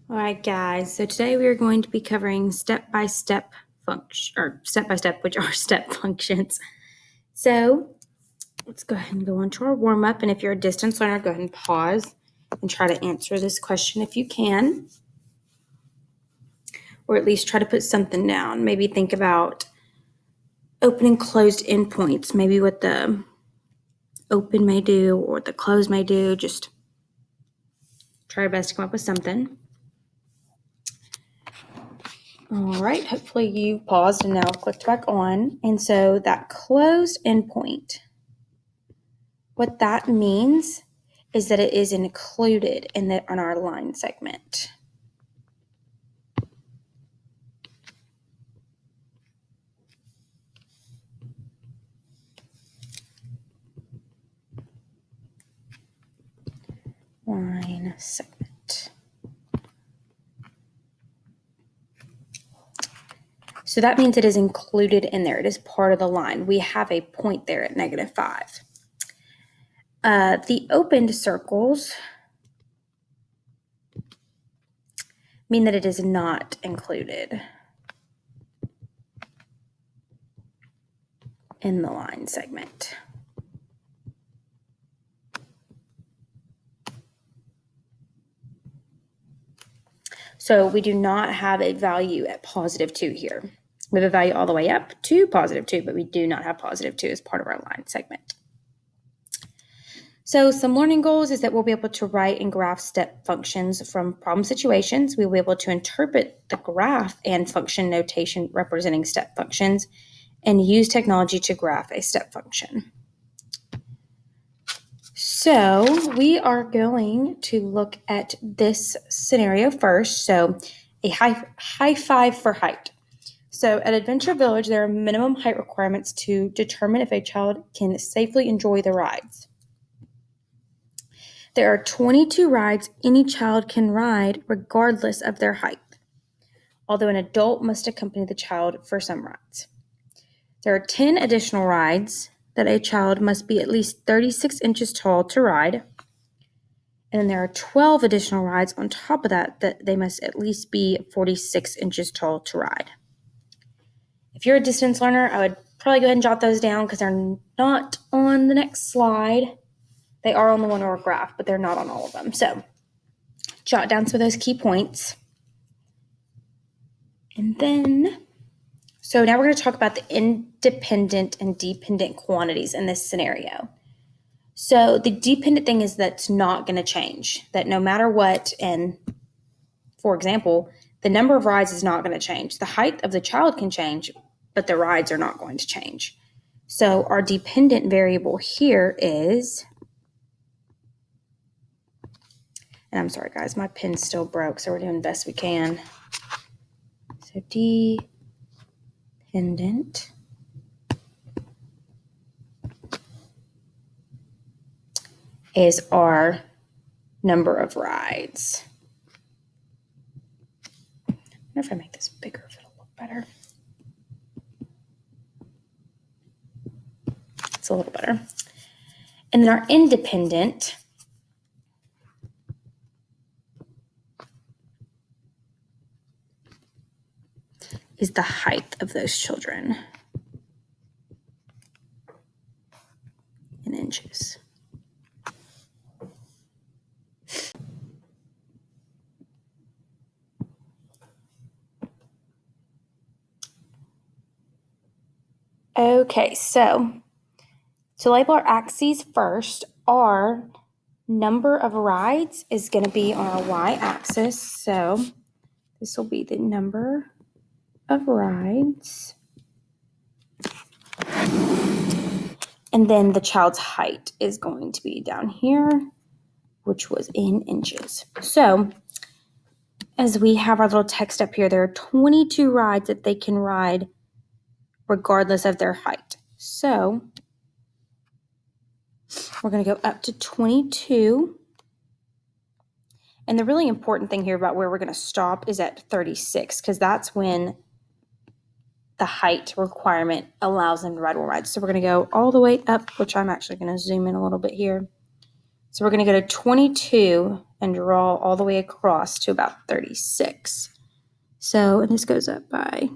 All right, guys. So today we are going to be covering step-by-step which are step functions. So let's go ahead and go on to our warm-up. And if you're a distance learner, go ahead and pause and try to answer this question if you can, or at least try to put something down. Maybe think about open and closed endpoints, maybe what the open may do or the close may do. Just try your best to come up with something. All right, hopefully you paused and now clicked back on. And so that closed endpoint, what that means is that it is included on our line segment. Line segment. So that means it is included in there. It is part of the line. We have a point there at -5. The opened circles mean that it is not included in the line segment. So we do not have a value at +2 here. We have a value all the way up to +2, but we do not have +2 as part of our line segment. So some learning goals is that we'll be able to write and graph step functions from problem situations. We'll be able to interpret the graph and function notation representing step functions and use technology to graph a step function. So we are going to look at this scenario first. So a high five for height. So at Adventure Village, there are minimum height requirements to determine if a child can safely enjoy the rides. There are 22 rides any child can ride regardless of their height, although an adult must accompany the child for some rides. There are 10 additional rides that a child must be at least 36 inches tall to ride. And then there are 12 additional rides on top of that they must at least be 46 inches tall to ride. If you're a distance learner, I would probably go ahead and jot those down because they're not on the next slide. They are on the one or graph, but they're not on all of them. So jot down some of those key points. And then, so now we're going to talk about the independent and dependent quantities in this scenario. So the dependent thing is that's not going to change, that no matter what, and for example, the number of rides is not going to change. The height of the child can change, but the rides are not going to change. So our dependent variable here is, and I'm sorry guys, my pen's still broke, so we're doing the best we can. So dependent is our number of rides. I wonder if I make this bigger, if it'll look better. It's a little better. And then our independent is the height of those children in inches. Okay, so to label our axes first, our number of rides is going to be on our y-axis. So this will be the number of rides. And then the child's height is going to be down here, which was in inches. So as we have our little text up here, there are 22 rides that they can ride regardless of their height. So we're going to go up to 22. And the really important thing here about where we're going to stop is at 36, because that's when the height requirement allows them to ride more rides. So we're going to go all the way up, which I'm actually going to zoom in a little bit here. So we're going to go to 22 and draw all the way across to about 36. So, and this goes up by,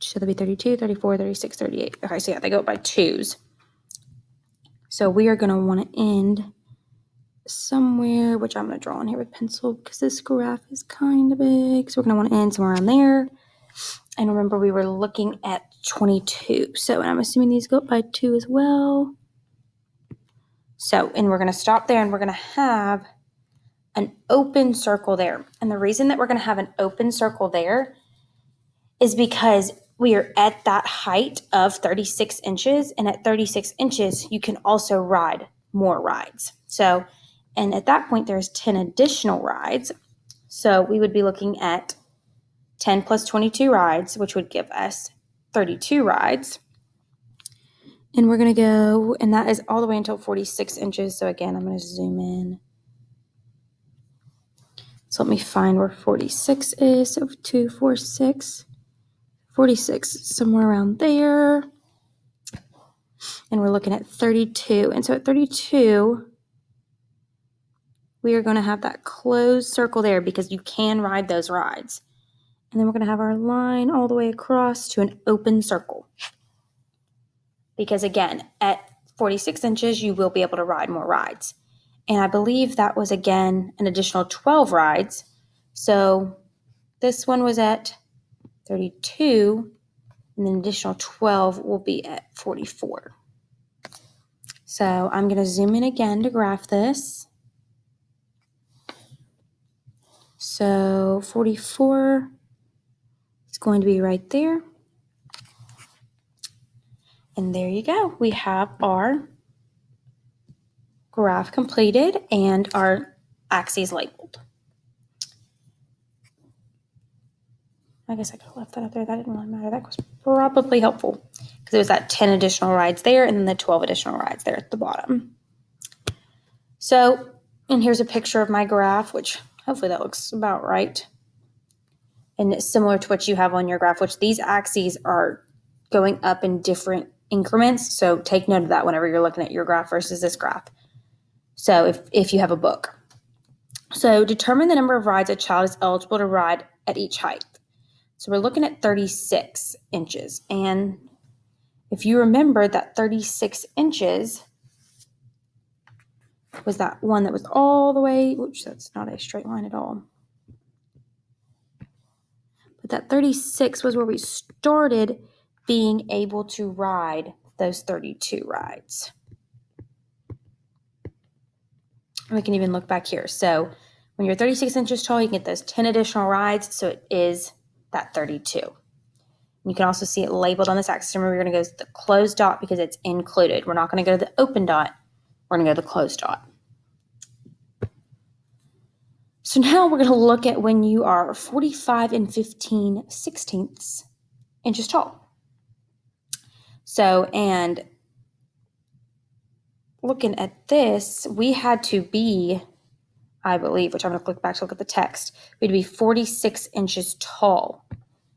so that'll be 32, 34, 36, 38. Okay, so yeah, they go up by twos. So we are going to want to end somewhere, which I'm going to draw on here with pencil because this graph is kind of big. So we're going to want to end somewhere around there. And remember, we were looking at 22. So, and I'm assuming these go up by 2 as well. So, and we're going to stop there and we're going to have an open circle there. And the reason that we're going to have an open circle there is because we are at that height of 36 inches. And at 36 inches, you can also ride more rides. So, and at that point, there's 10 additional rides. So we would be looking at 10 plus 22 rides, which would give us 32 rides. And we're going to go, and that is all the way until 46 inches. So again, I'm going to zoom in. So let me find where 46 is. So 2, 4, 6, 46, somewhere around there. And we're looking at 32. And so at 32, we are going to have that closed circle there because you can ride those rides. And then we're going to have our line all the way across to an open circle. Because again, at 46 inches, you will be able to ride more rides. And I believe that was, again, an additional 12 rides. So this one was at 32, and then additional 12 will be at 44. So I'm going to zoom in again to graph this. So 44 is going to be right there. And there you go. We have our graph completed and our axes labeled. I guess I could have left that up there. That didn't really matter. That was probably helpful because it was that 10 additional rides there and then the 12 additional rides there at the bottom. So, and here's a picture of my graph, which hopefully that looks about right. And it's similar to what you have on your graph, which these axes are going up in different increments. So take note of that whenever you're looking at your graph versus this graph. So if you have a book. So determine the number of rides a child is eligible to ride at each height. So we're looking at 36 inches. And if you remember that 36 inches was that one that was all the way, oops, that's not a straight line at all. But that 36 was where we started being able to ride those 32 rides. And we can even look back here. So when you're 36 inches tall, you can get those 10 additional rides. So it is that 32. You can also see it labeled on this axis. Remember, we're going to go to the closed dot because it's included. We're not going to go to the open dot. We're going to go to the closed dot. So now we're going to look at when you are 45 and 15/16 inches tall. So, and looking at this, we had to be, I believe, which I'm going to click back to look at the text, we had to be 46 inches tall.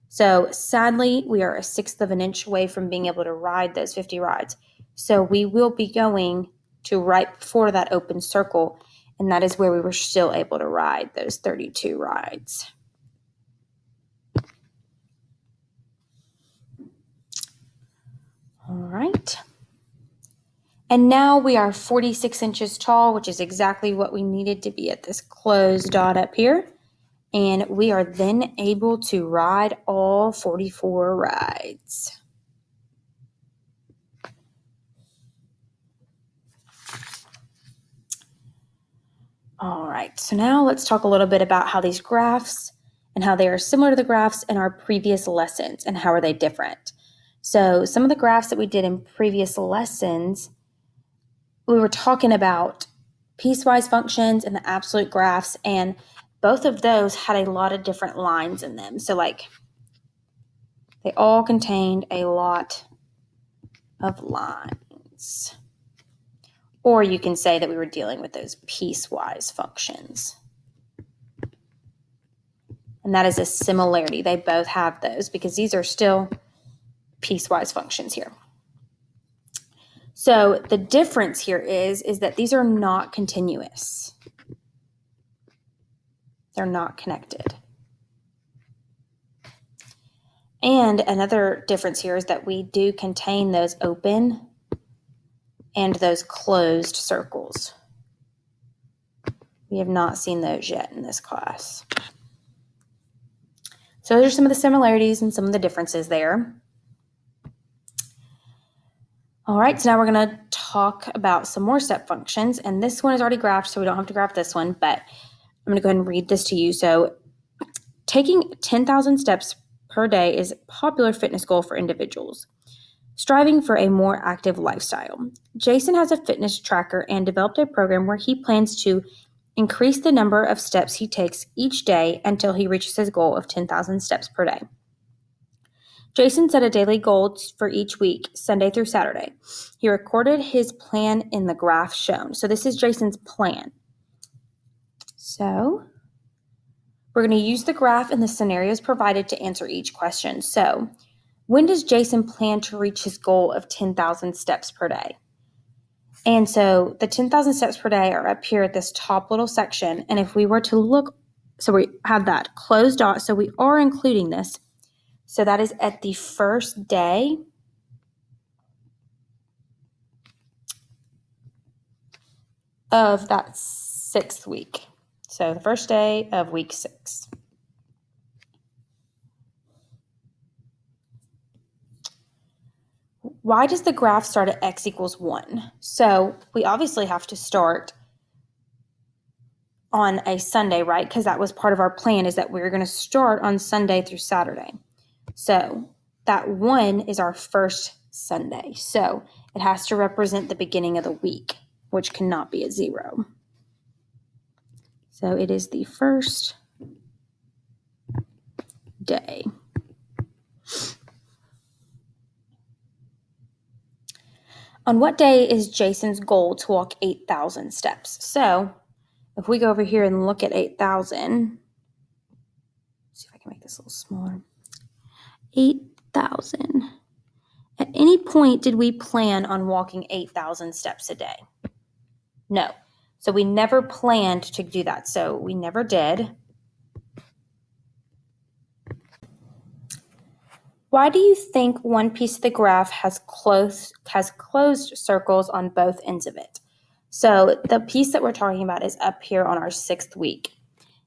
So sadly, we are 1/6 of an inch away from being able to ride those 50 rides. So we will be going to right before that open circle, and that is where we were still able to ride those 32 rides. All right. And now we are 46 inches tall, which is exactly what we needed to be at this closed dot up here. And we are then able to ride all 44 rides. All right, so now let's talk a little bit about how these graphs and how they are similar to the graphs in our previous lessons and how are they different. So some of the graphs that we did in previous lessons, we were talking about piecewise functions and the absolute graphs, and both of those had a lot of different lines in them. So like they all contained a lot of lines. Or you can say that we were dealing with those piecewise functions. And that is a similarity. They both have those because these are still piecewise functions here. So the difference here is that these are not continuous. They're not connected. And another difference here is that we do contain those open and those closed circles. We have not seen those yet in this class. So those are some of the similarities and some of the differences there. All right, so now we're going to talk about some more step functions. And this one is already graphed, so we don't have to graph this one, but I'm going to go ahead and read this to you. So taking 10,000 steps per day is a popular fitness goal for individuals striving for a more active lifestyle. Jason has a fitness tracker and developed a program where he plans to increase the number of steps he takes each day until he reaches his goal of 10,000 steps per day. Jason set a daily goal for each week, Sunday through Saturday. He recorded his plan in the graph shown. So this is Jason's plan. So we're going to use the graph and the scenarios provided to answer each question. So when does Jason plan to reach his goal of 10,000 steps per day? And so the 10,000 steps per day are up here at this top little section. And if we were to look, so we have that closed dot, so we are including this. So that is at the first day of that 6th week. So the first day of week 6. Why does the graph start at x equals 1? So we obviously have to start on a Sunday, right? Because that was part of our plan, is that we were going to start on Sunday through Saturday. So that 1 is our first Sunday. So it has to represent the beginning of the week, which cannot be a 0. So it is the first day. On what day is Jason's goal to walk 8,000 steps? So if we go over here and look at 8,000, see if I can make this a little smaller. 8,000. At any point, did we plan on walking 8,000 steps a day? No. So we never planned to do that. So we never did. Why do you think one piece of the graph has closed circles on both ends of it? So the piece that we're talking about is up here on our 6th week.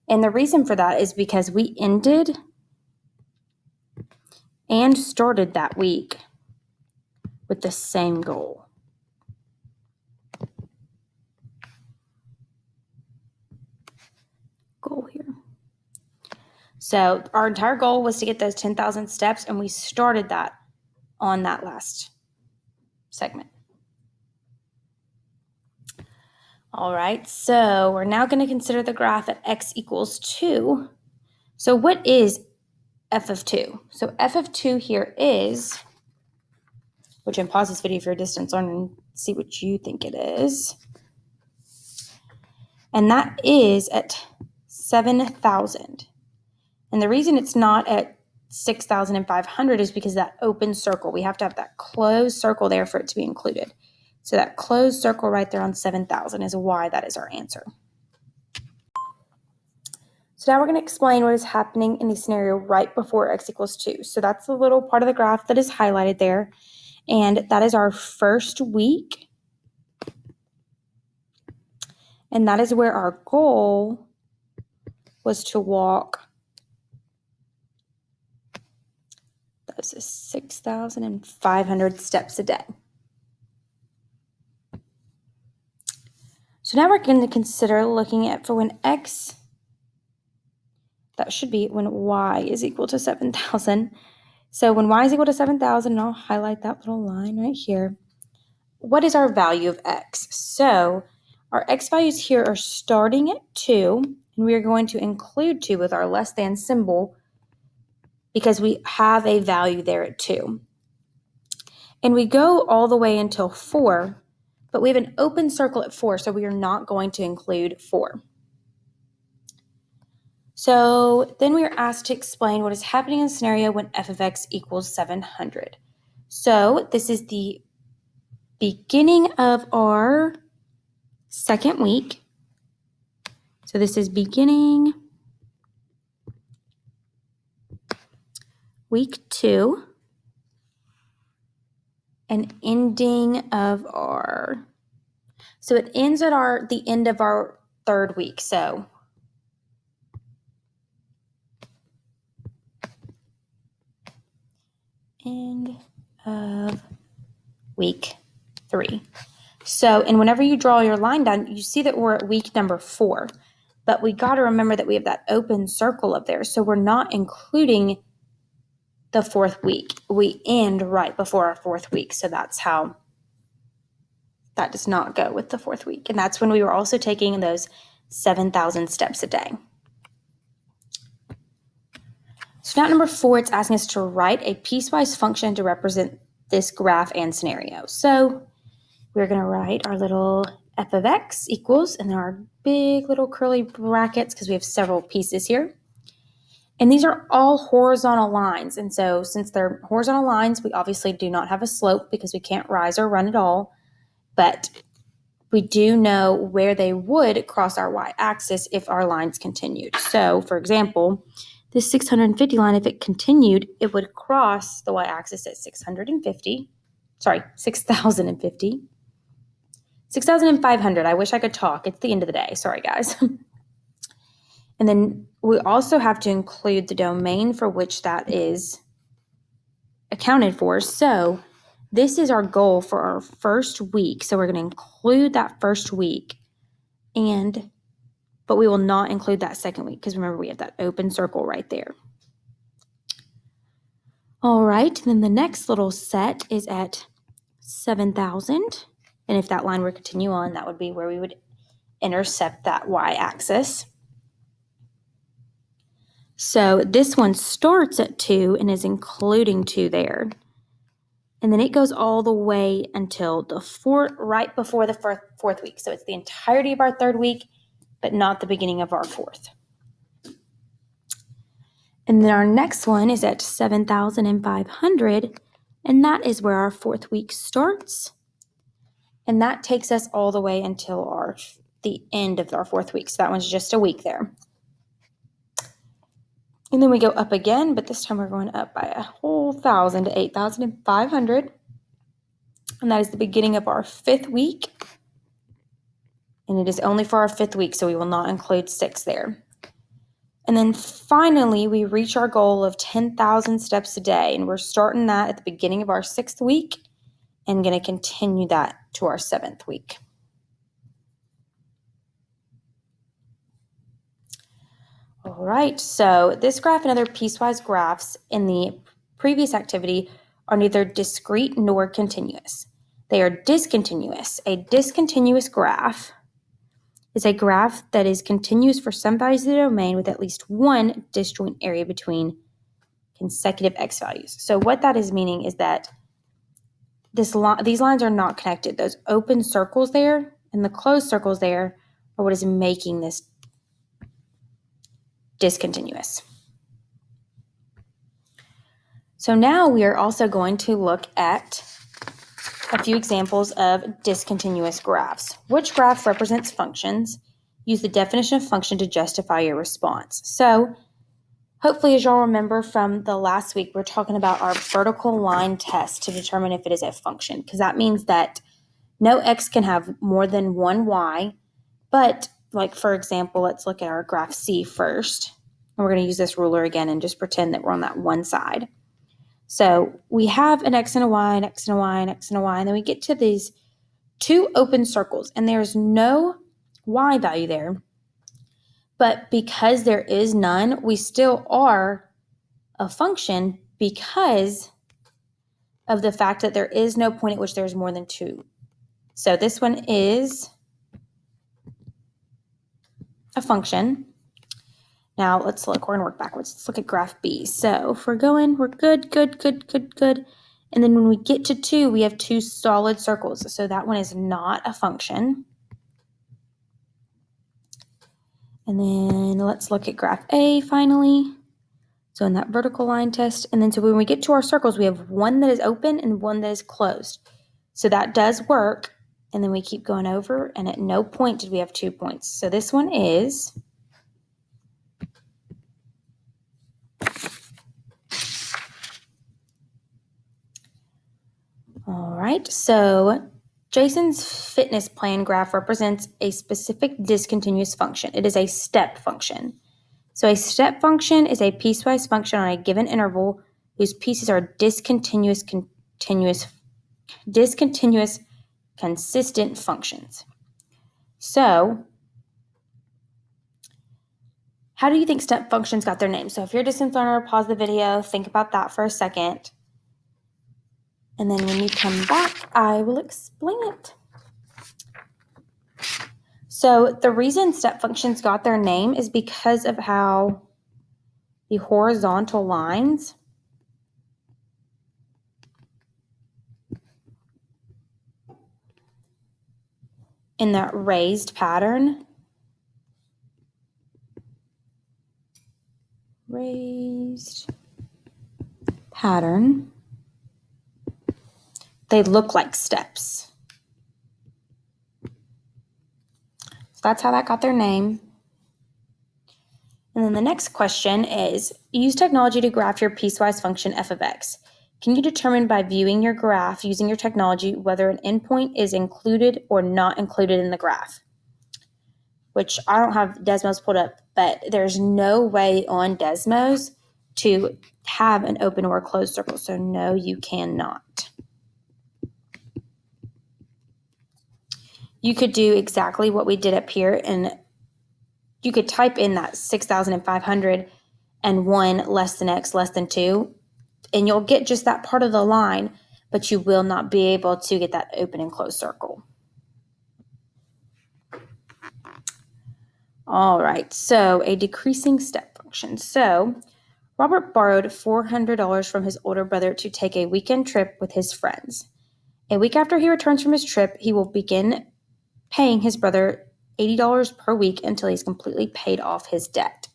And the reason for that is because we ended and started that week with the same goal. Here. So our entire goal was to get those 10,000 steps, and we started that on that last segment. All right, so we're now going to consider the graph at x equals 2. So what is f of 2? So f of 2 here is, which in pause this video if you're a distance learner and see what you think it is. And that is at 7,000. And the reason it's not at 6,500 is because that open circle, we have to have that closed circle there for it to be included. So that closed circle right there on 7,000 is why that is our answer. So now we're going to explain what is happening in the scenario right before x equals 2. So that's the little part of the graph that is highlighted there. And that is our first week. And that is where our goal was to walk 6,500 steps a day. So now we're going to consider looking at for when x, that should be when y is equal to 7,000. So when y is equal to 7,000, and I'll highlight that little line right here, what is our value of x? So our x values here are starting at 2, and we are going to include 2 with our less than symbol because we have a value there at 2. And we go all the way until 4, but we have an open circle at 4, so we are not going to include 4. So then we are asked to explain what is happening in the scenario when f of x equals 700. So this is the beginning of our second week. So this is beginning week 2 and ending of our, so it ends at the end of our third week. So end of week 3. So, and whenever you draw your line down, you see that we're at week number 4, but we got to remember that we have that open circle up there. So we're not including the 4th week. We end right before our 4th week. So that's how that does not go with the 4th week. And that's when we were also taking those 7,000 steps a day. So now number 4, it's asking us to write a piecewise function to represent this graph and scenario. So we're going to write our little f of x equals, and then our big little curly brackets because we have several pieces here. And these are all horizontal lines. And so since they're horizontal lines, we obviously do not have a slope because we can't rise or run at all. But we do know where they would cross our y-axis if our lines continued. So, for example, this 650 line, if it continued, it would cross the y-axis at 6,050. 6,500. I wish I could talk. It's the end of the day. Sorry, guys. And then we also have to include the domain for which that is accounted for. So this is our goal for our first week. So we're going to include that first week, but we will not include that second week because remember we have that open circle right there. All right, then the next little set is at 7,000. And if that line were to continue on, that would be where we would intercept that y-axis. So this one starts at 2 and is including 2 there. And then it goes all the way until right before the 4th week. So it's the entirety of our 3rd week, but not the beginning of our 4th. And then our next one is at 7,500, and that is where our 4th week starts. And that takes us all the way until the end of our 4th week. So that one's just a week there. And then we go up again, but this time we're going up by a whole 1,000 to 8,500. And that is the beginning of our 5th week. And it is only for our 5th week, so we will not include 6 there. And then finally, we reach our goal of 10,000 steps a day. And we're starting that at the beginning of our 6th week and going to continue that to our 7th week. All right, so this graph and other piecewise graphs in the previous activity are neither discrete nor continuous. They are discontinuous. A discontinuous graph is a graph that is continuous for some values of the domain with at least one disjoint area between consecutive x values. So what that is meaning is that these lines are not connected. Those open circles there and the closed circles there are what is making this discontinuous. So now we are also going to look at a few examples of discontinuous graphs. Which graph represents functions? Use the definition of function to justify your response. So hopefully, as y'all remember from the last week, we're talking about our vertical line test to determine if it is a function, because that means that no x can have more than one y, but like, for example, let's look at our graph C first. And we're going to use this ruler again and just pretend that we're on that one side. So we have an x and a y, an x and a y, an x and a y, and then we get to these 2 open circles, and there's no y value there. But because there is none, we still are a function because of the fact that there is no point at which there's more than 2. So this one is a function. Now let's look. We're going to work backwards. Let's look at graph B. So if we're going, we're good. And then when we get to 2, we have 2 solid circles. So that one is not a function. And then let's look at graph A finally. So in that vertical line test. And then so when we get to our circles, we have one that is open and one that is closed. So that does work. And then we keep going over, and at no point did we have 2 points. So this one is all right. So Jason's fitness plan graph represents a specific discontinuous function. It is a step function. So a step function is a piecewise function on a given interval whose pieces are discontinuous, consistent functions. So how do you think step functions got their name? So if you're a distance learner, pause the video, think about that for a second. And then when you come back, I will explain it. So the reason step functions got their name is because of how the horizontal lines in that raised pattern they look like steps. So that's how that got their name. And then the next question is, use technology to graph your piecewise function f of x. Can you determine by viewing your graph using your technology whether an endpoint is included or not included in the graph? Which I don't have Desmos pulled up, but there's no way on Desmos to have an open or a closed circle. So no, you cannot. You could do exactly what we did up here, and you could type in that 6,500 and 1 less than x less than 2, and you'll get just that part of the line, but you will not be able to get that open and closed circle. All right, so a decreasing step function. So Robert borrowed $400 from his older brother to take a weekend trip with his friends. A week after he returns from his trip, he will begin paying his brother $80 per week until he's completely paid off his debt.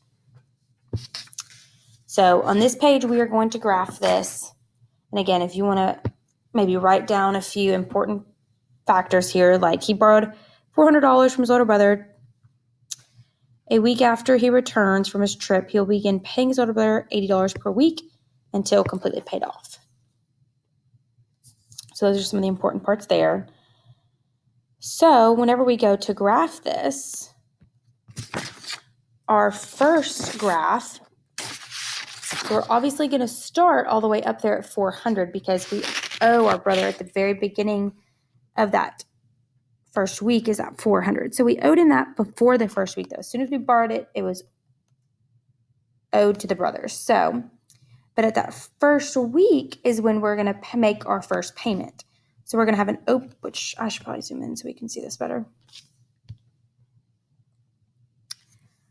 So on this page, we are going to graph this. And again, if you want to maybe write down a few important factors here, like he borrowed $400 from his older brother. A week after he returns from his trip, he'll begin paying his older brother $80 per week until completely paid off. So those are some of the important parts there. So whenever we go to graph this, our first graph, we're obviously going to start all the way up there at 400 because we owe our brother at the very beginning of that first week is at 400. So we owed him that before the first week, though. As soon as we borrowed it, it was owed to the brothers. So, but at that first week is when we're going to make our first payment. So we're going to have an which I should probably zoom in so we can see this better.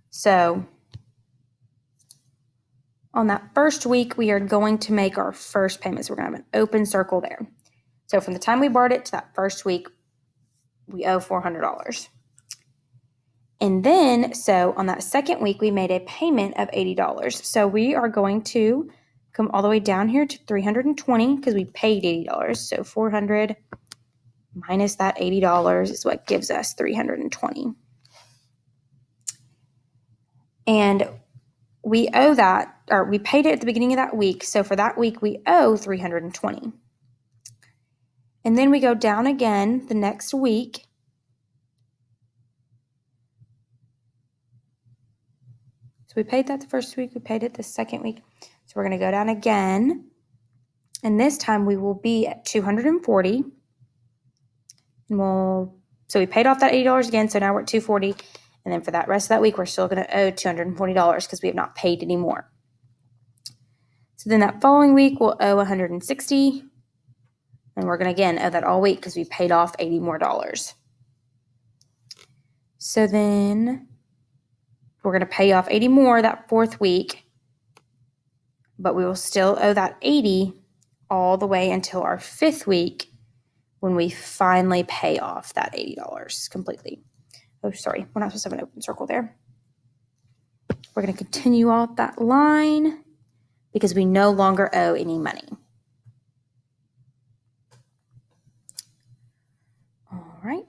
So on that first week, we are going to make our first payment. So we're going to have an open circle there. So from the time we borrowed it to that first week, we owe $400. And then, so on that second week, we made a payment of $80. So we are going to come all the way down here to 320 because we paid $80. So 400 minus that $80 is what gives us 320. And we owe that, or we paid it at the beginning of that week. So for that week, we owe 320. And then we go down again the next week. So we paid that the first week, we paid it the second week. So we're going to go down again. And this time we will be at 240. And so we paid off that $80 again. So now we're at 240. And then for that rest of that week, we're still going to owe $240 because we have not paid any more. So then that following week, we'll owe 160. And we're going to again owe that all week because we paid off $80 more. So then we're going to pay off 80 more that fourth week, but we will still owe that 80 all the way until our fifth week when we finally pay off that $80 completely. Oh, sorry, we're not supposed to have an open circle there. We're going to continue off that line because we no longer owe any money.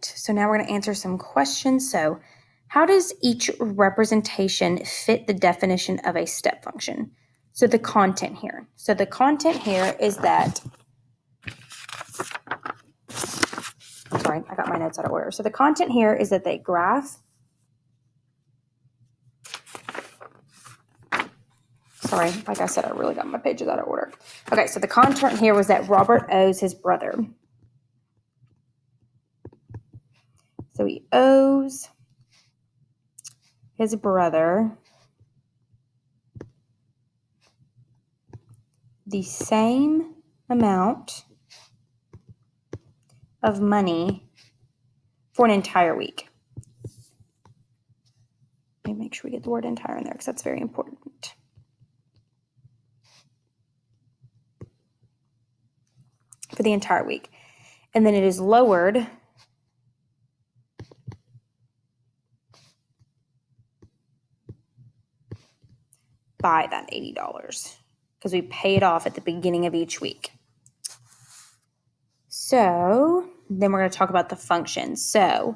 right, so now we're going to answer some questions. So how does each representation fit the definition of a step function? So the content here. So the content here is that, sorry, I got my notes out of order. So the content here is that they graph, sorry, like I said, I really got my pages out of order. Okay, so the content here was that Robert owes his brother. So he owes his brother the same amount of money for an entire week. Let me make sure we get the word entire in there because that's very important. For the entire week. And then it is lowered by that $80 because we pay it off at the beginning of each week. So then we're going to talk about the functions. So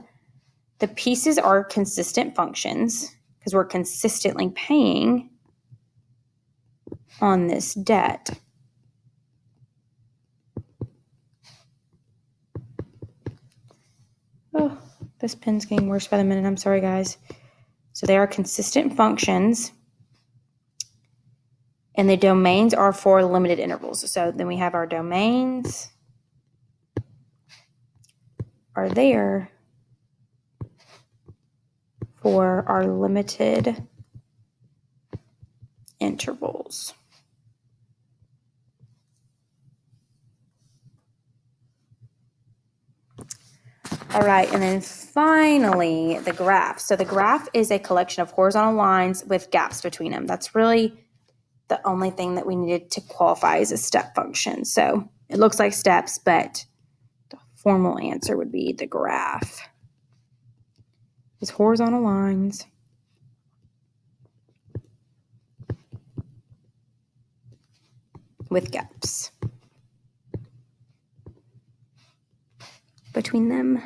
the pieces are consistent functions because we're consistently paying on this debt. Oh, this pen's getting worse by the minute. I'm sorry, guys. So they are consistent functions. And the domains are for limited intervals. So then we have our domains are there for our limited intervals. All right, and then finally, the graph. So the graph is a collection of horizontal lines with gaps between them. That's really the only thing that we needed to qualify as a step function. So it looks like steps, but the formal answer would be the graph. It's horizontal lines with gaps between them.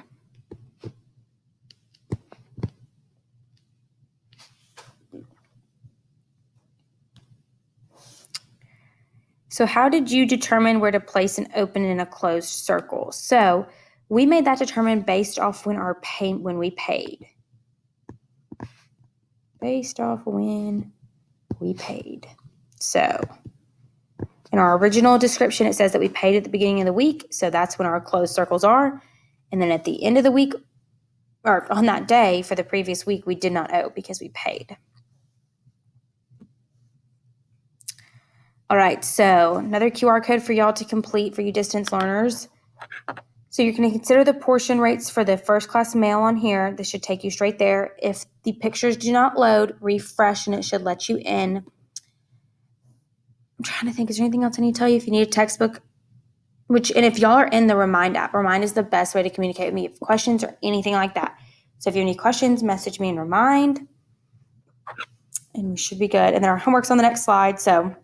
So how did you determine where to place an open and a closed circle? So we made that determined based off when we paid. Based off when we paid. So in our original description, it says that we paid at the beginning of the week. So that's when our closed circles are. And then at the end of the week, or on that day for the previous week, we did not owe because we paid. All right, so another QR code for y'all to complete for you distance learners. So you're going to consider the portion rates for the first class mail on here. This should take you straight there. If the pictures do not load, refresh and it should let you in. I'm trying to think, is there anything else I need to tell you? If you need a textbook, and if y'all are in the Remind app, Remind is the best way to communicate with me if questions or anything like that. So if you have any questions, message me in Remind and we should be good. And then our homework's on the next slide. So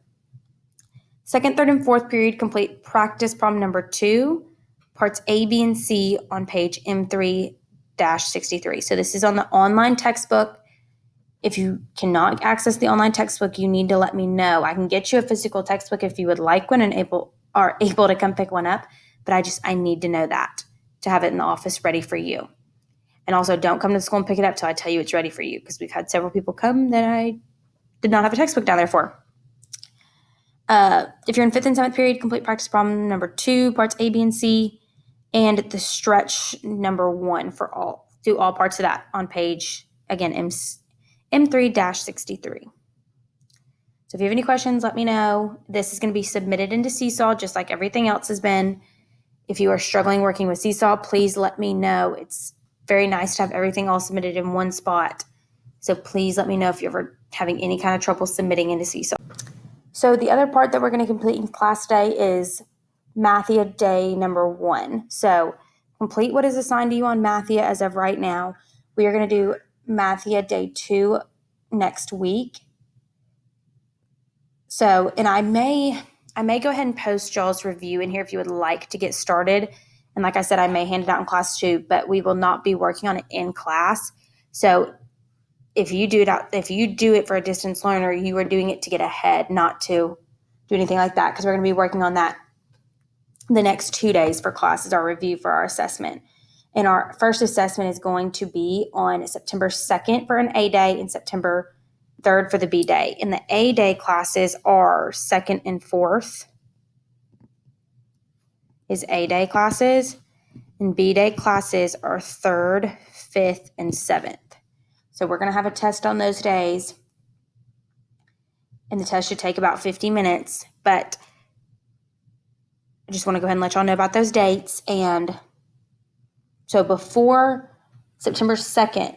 second, third, and fourth period, complete practice problem number 2, parts A, B, and C on page M3-63. So this is on the online textbook. If you cannot access the online textbook, you need to let me know. I can get you a physical textbook if you would like one and are able to come pick one up, but I need to know that to have it in the office ready for you. And also don't come to school and pick it up till I tell you it's ready for you because we've had several people come that I did not have a textbook down there for. If you're in 5th and 7th period, complete practice problem number 2, parts A, B, and C, and the stretch number 1 do all parts of that on page, again, M3-63. So if you have any questions, let me know. This is going to be submitted into Seesaw just like everything else has been. If you are struggling working with Seesaw, please let me know. It's very nice to have everything all submitted in one spot. So please let me know if you're ever having any kind of trouble submitting into Seesaw. So the other part that we're going to complete in class today is Mathia day number 1. So complete what is assigned to you on Mathia as of right now. We are going to do Mathia day 2 next week. So, and I may go ahead and post y'all's review in here if you would like to get started And like I said, I may hand it out in class too, but we will not be working on it in class. So if you do it for a distance learner, you are doing it to get ahead, not to do anything like that, because we're going to be working on that the next 2 days for class as our review for our assessment. And our first assessment is going to be on September 2nd for an A day and September 3rd for the B day. And the A day classes are 2nd and 4th is A day classes, and B day classes are 3rd, 5th, and 7th. So we're going to have a test on those days, and the test should take about 50 minutes, but I just want to go ahead and let y'all know about those dates. And so before September 2nd,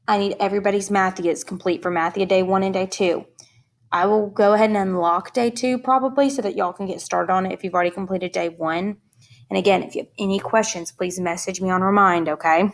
I need everybody's Mathias complete for Mathia day 1 and day 2. I will go ahead and unlock day 2 probably so that y'all can get started on it if you've already completed day 1. And again, if you have any questions, please message me on Remind, okay?